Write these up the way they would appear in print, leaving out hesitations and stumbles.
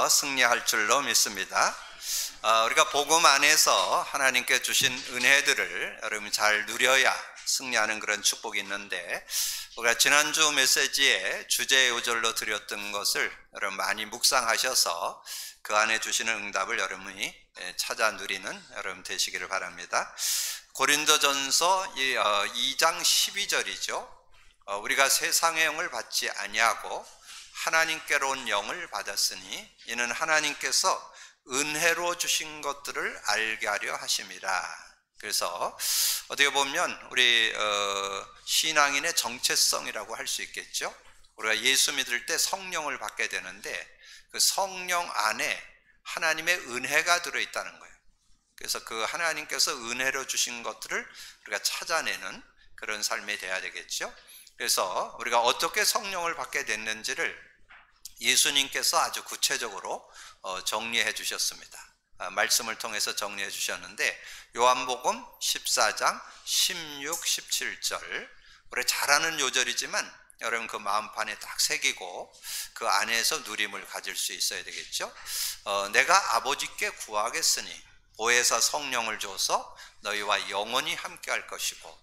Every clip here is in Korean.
통해서 승리할 줄로 믿습니다. 우리가 복음 안에서 하나님께 주신 은혜들을 여러분이 잘 누려야 승리하는 그런 축복이 있는데, 우리가 지난주 메시지에 주제 요절로 드렸던 것을 여러분 많이 묵상하셔서 그 안에 주시는 응답을 여러분이 찾아 누리는 여러분 되시기를 바랍니다. 고린도전서 2장 12절이죠. 우리가 세상의 영을 받지 아니하고 하나님께로 온 영을 받았으니 이는 하나님께서 은혜로 주신 것들을 알게 하려 하심이라. 그래서 어떻게 보면 우리 신앙인의 정체성이라고 할 수 있겠죠. 우리가 예수 믿을 때 성령을 받게 되는데 그 성령 안에 하나님의 은혜가 들어있다는 거예요. 그래서 그 하나님께서 은혜로 주신 것들을 우리가 찾아내는 그런 삶이 돼야 되겠죠. 그래서 우리가 어떻게 성령을 받게 됐는지를 예수님께서 아주 구체적으로 정리해 주셨습니다. 말씀을 통해서 정리해 주셨는데, 요한복음 14장 16, 17절, 우리 잘 아는 요절이지만 여러분 그 마음판에 딱 새기고 그 안에서 누림을 가질 수 있어야 되겠죠. 내가 아버지께 구하겠으니 보혜사 성령을 줘서 너희와 영원히 함께 할 것이고,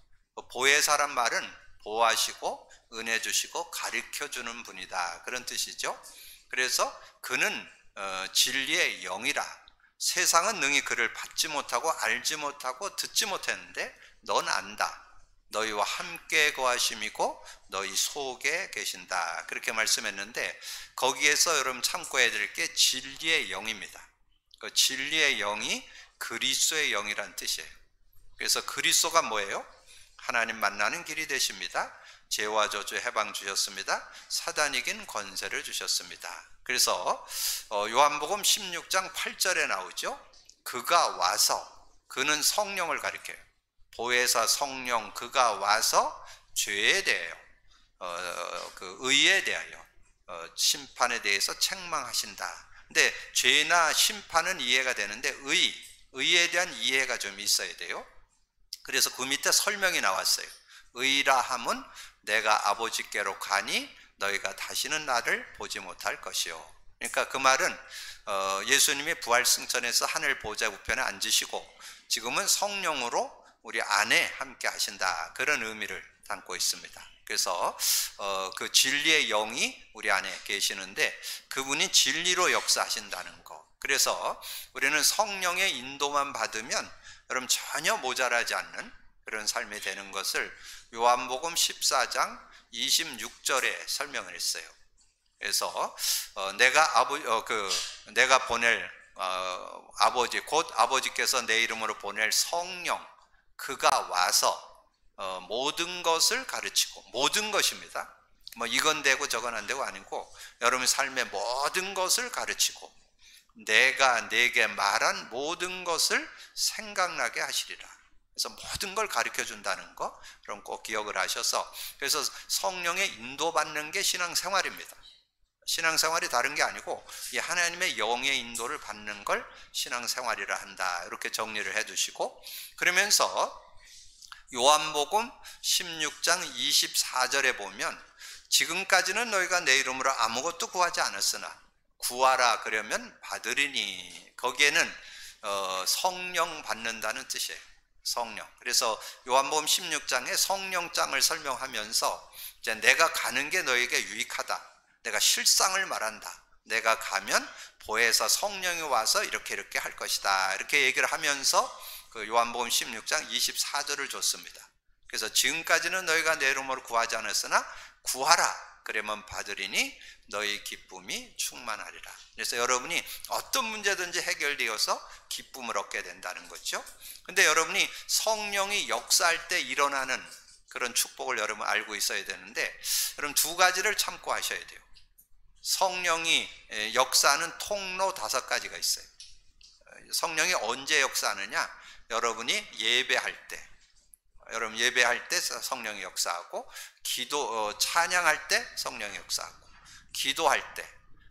보혜사란 말은 보호하시고 은혜 주시고 가르쳐 주는 분이다, 그런 뜻이죠. 그래서 그는 진리의 영이라. 세상은 능히 그를 받지 못하고 알지 못하고 듣지 못했는데 넌 안다. 너희와 함께 거하심이고 너희 속에 계신다, 그렇게 말씀했는데, 거기에서 여러분 참고해야 될 게 진리의 영입니다. 그 진리의 영이 그리스도의 영이란 뜻이에요. 그래서 그리스도가 뭐예요? 하나님 만나는 길이 되십니다. 죄와 저주 해방 주셨습니다. 사단 이긴 권세를 주셨습니다. 그래서 요한복음 16장 8절에 나오죠. 그가 와서, 그는 성령을 가리켜요. 보혜사 성령, 그가 와서 죄에 대하여, 그 의에 대하여, 심판에 대해서 책망하신다. 근데 죄나 심판은 이해가 되는데 의에 대한 이해가 좀 있어야 돼요. 그래서 그 밑에 설명이 나왔어요. 의라 함은 내가 아버지께로 가니 너희가 다시는 나를 보지 못할 것이요. 그러니까 그 말은 예수님이 부활승천에서 하늘 보좌 우편에 앉으시고 지금은 성령으로 우리 안에 함께 하신다, 그런 의미를 담고 있습니다. 그래서 그 진리의 영이 우리 안에 계시는데 그분이 진리로 역사하신다는 거. 그래서 우리는 성령의 인도만 받으면 여러분 전혀 모자라지 않는 그런 삶이 되는 것을 요한복음 14장 26절에 설명을 했어요. 그래서 내가 보낼 아버지, 곧 아버지께서 내 이름으로 보낼 성령, 그가 와서 모든 것을 가르치고, 모든 것입니다. 뭐 이건 되고 저건 안 되고 아니고 여러분 삶의 모든 것을 가르치고 내가 내게 말한 모든 것을 생각나게 하시리라. 그래서 모든 걸 가르쳐 준다는 거, 그럼 꼭 기억을 하셔서, 그래서 성령의 인도받는 게 신앙생활입니다. 신앙생활이 다른 게 아니고 이 하나님의 영의 인도를 받는 걸 신앙생활이라 한다, 이렇게 정리를 해두시고, 그러면서 요한복음 16장 24절에 보면 지금까지는 너희가 내 이름으로 아무것도 구하지 않았으나 구하라 그러면 받으리니, 거기에는 성령 받는다는 뜻이에요. 성령. 그래서 요한복음 16장에 성령장을 설명하면서 이제 내가 가는 게 너에게 유익하다, 내가 실상을 말한다, 내가 가면 보혜사 성령이 와서 이렇게 할 것이다, 이렇게 얘기를 하면서 그 요한복음 16장 24절을 줬습니다. 그래서 지금까지는 너희가 내 이름으로 구하지 않았으나 구하라 그러면 받으리니 너희 기쁨이 충만하리라. 그래서 여러분이 어떤 문제든지 해결되어서 기쁨을 얻게 된다는 거죠. 근데 여러분이 성령이 역사할 때 일어나는 그런 축복을 여러분 알고 있어야 되는데, 여러분 두 가지를 참고하셔야 돼요. 성령이 역사하는 통로 5가지가 있어요. 성령이 언제 역사하느냐? 여러분이 예배할 때, 여러분 예배할 때 성령이 역사하고, 찬양할 때 성령이 역사하고, 기도할 때,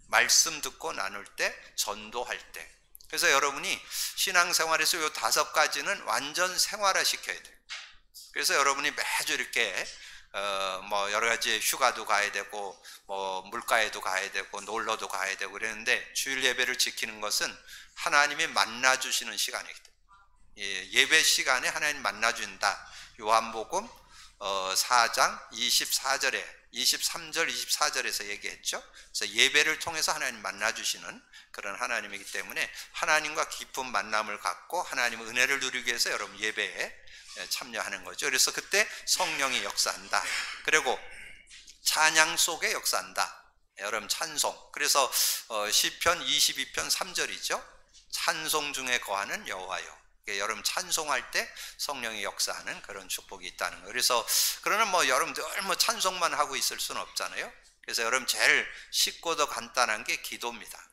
말씀 듣고 나눌 때, 전도할 때. 그래서 여러분이 신앙생활에서 이 5가지는 완전 생활화 시켜야 돼요. 그래서 여러분이 매주 이렇게 뭐 여러 가지 휴가도 가야 되고 뭐 물가에도 가야 되고 놀러도 가야 되고 그랬는데 주일 예배를 지키는 것은 하나님이 만나 주시는 시간이기 때문에 예배 시간에 하나님 만나 준다. 요한복음 4장 24절에 23절 24절에서 얘기했죠. 그래서 예배를 통해서 하나님 만나 주시는 그런 하나님이기 때문에 하나님과 깊은 만남을 갖고 하나님의 은혜를 누리기 위해서 여러분 예배에 참여하는 거죠. 그래서 그때 성령이 역사한다. 그리고 찬양 속에 역사한다. 여러분 찬송. 그래서 시편 22편 3절이죠. 찬송 중에 거하는 여호와여. 여러분 찬송할 때 성령이 역사하는 그런 축복이 있다는 거예요. 그래서 그러면 뭐 여러분들 뭐 찬송만 하고 있을 수는 없잖아요. 그래서 여러분 제일 쉽고도 간단한 게 기도입니다.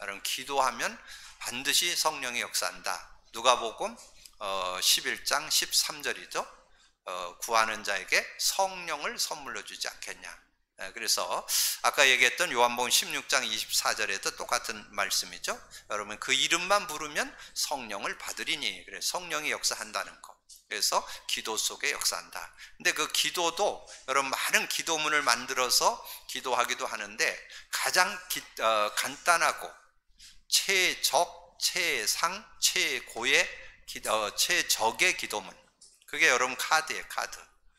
여러분 기도하면 반드시 성령이 역사한다. 누가복음 11장 13절이죠. 구하는 자에게 성령을 선물로 주지 않겠냐. 그래서 아까 얘기했던 요한복음 16장 24절에도 똑같은 말씀이죠. 여러분 그 이름만 부르면 성령을 받으리니. 그래 성령이 역사한다는 거. 그래서 기도 속에 역사한다. 근데 그 기도도 여러분 많은 기도문을 만들어서 기도하기도 하는데 가장 간단하고 최적, 최상, 최고의 최적의 기도문. 그게 여러분 카드예요. 카드.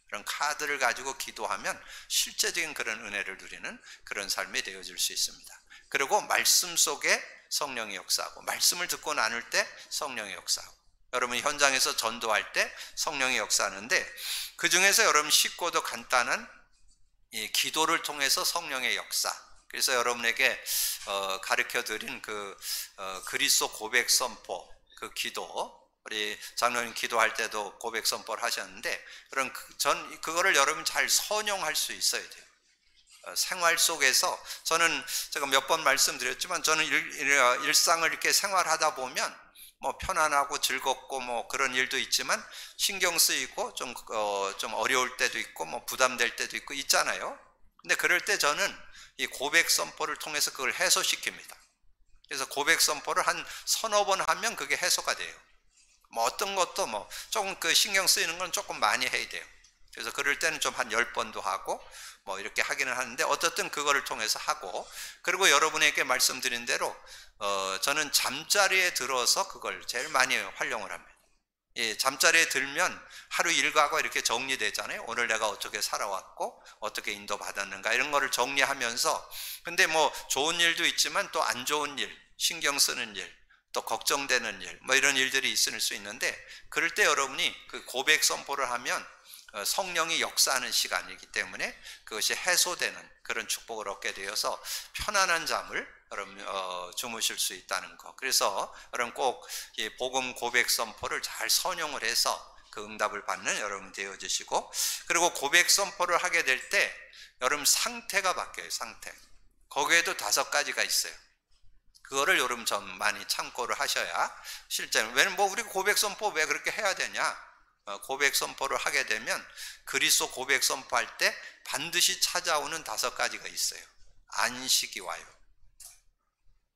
그런 카드를 가지고 기도하면 실제적인 그런 은혜를 누리는 그런 삶이 되어질 수 있습니다. 그리고 말씀 속에 성령이 역사하고 말씀을 듣고 나눌 때 성령이 역사하고 여러분 현장에서 전도할 때 성령이 역사하는데 그 중에서 여러분 쉽고도 간단한 이 기도를 통해서 성령의 역사. 그래서 여러분에게 가르쳐 드린 그 그리스도 고백 선포 그 기도 우리 장로님 기도할 때도 고백 선포를 하셨는데 그럼 전 그거를 여러분 잘 선용할 수 있어야 돼요. 생활 속에서 저는 제가 몇 번 말씀드렸지만 저는 일상을 이렇게 생활하다 보면 뭐 편안하고 즐겁고 뭐 그런 일도 있지만 신경 쓰이고 좀 어려울 때도 있고 뭐 부담될 때도 있고 있잖아요. 근데 그럴 때 저는 이 고백 선포를 통해서 그걸 해소시킵니다. 그래서 고백 선포를 한 서너 번 하면 그게 해소가 돼요. 뭐 어떤 것도 뭐 조금 그 신경 쓰이는 건 조금 많이 해야 돼요. 그래서 그럴 때는 좀 한 10번도 하고 뭐 이렇게 하기는 하는데 어쨌든 그거를 통해서 하고 그리고 여러분에게 말씀드린 대로 저는 잠자리에 들어서 그걸 제일 많이 활용을 합니다. 예, 잠자리에 들면 하루 일과가 이렇게 정리되잖아요. 오늘 내가 어떻게 살아왔고 어떻게 인도받았는가 이런 거를 정리하면서 근데 뭐 좋은 일도 있지만 또 안 좋은 일, 신경 쓰는 일 또 걱정되는 일, 뭐 이런 일들이 있을 수 있는데 그럴 때 여러분이 그 고백 선포를 하면 성령이 역사하는 시간이기 때문에 그것이 해소되는 그런 축복을 얻게 되어서 편안한 잠을 여러분 주무실 수 있다는 거. 그래서 여러분 꼭 이 복음 고백 선포를 잘 선용을 해서 그 응답을 받는 여러분 되어주시고 그리고 고백 선포를 하게 될 때 여러분 상태가 바뀌어요. 상태. 거기에도 5가지가 있어요. 그거를 여러분 좀 많이 참고를 하셔야 실제로 왜냐면 뭐 우리 고백 선포 왜 그렇게 해야 되냐? 고백 선포를 하게 되면 그리스도 고백 선포할 때 반드시 찾아오는 5가지가 있어요. 안식이 와요.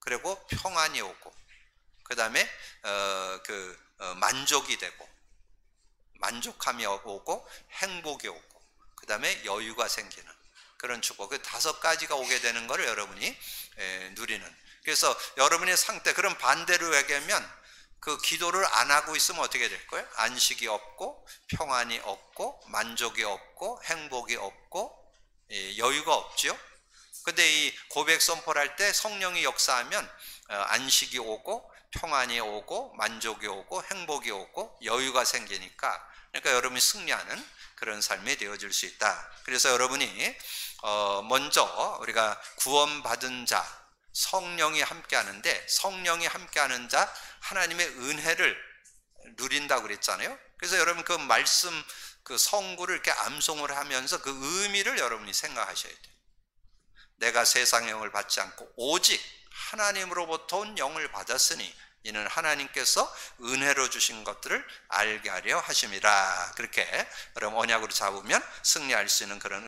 그리고 평안이 오고, 그 다음에 만족이 되고, 만족함이 오고, 행복이 오고, 그 다음에 여유가 생기는 그런 축복. 그 5가지가 오게 되는 것을 여러분이 누리는. 그래서 여러분의 상태, 그럼 반대로 얘기하면 그 기도를 안 하고 있으면 어떻게 될 거예요? 안식이 없고 평안이 없고 만족이 없고 행복이 없고 여유가 없죠. 근데 이 고백 선포를 할 때 성령이 역사하면 안식이 오고 평안이 오고 만족이 오고 행복이 오고 여유가 생기니까 그러니까 여러분이 승리하는 그런 삶이 되어질 수 있다. 그래서 여러분이 먼저 우리가 구원받은 자 성령이 함께 하는데 성령이 함께 하는 자 하나님의 은혜를 누린다고 그랬잖아요. 그래서 여러분 그 말씀 그 성구를 이렇게 암송을 하면서 그 의미를 여러분이 생각하셔야 돼요. 내가 세상 영을 받지 않고 오직 하나님으로부터 온 영을 받았으니 이는 하나님께서 은혜로 주신 것들을 알게 하려 하심이라. 그렇게 여러분 언약으로 잡으면 승리할 수 있는 그런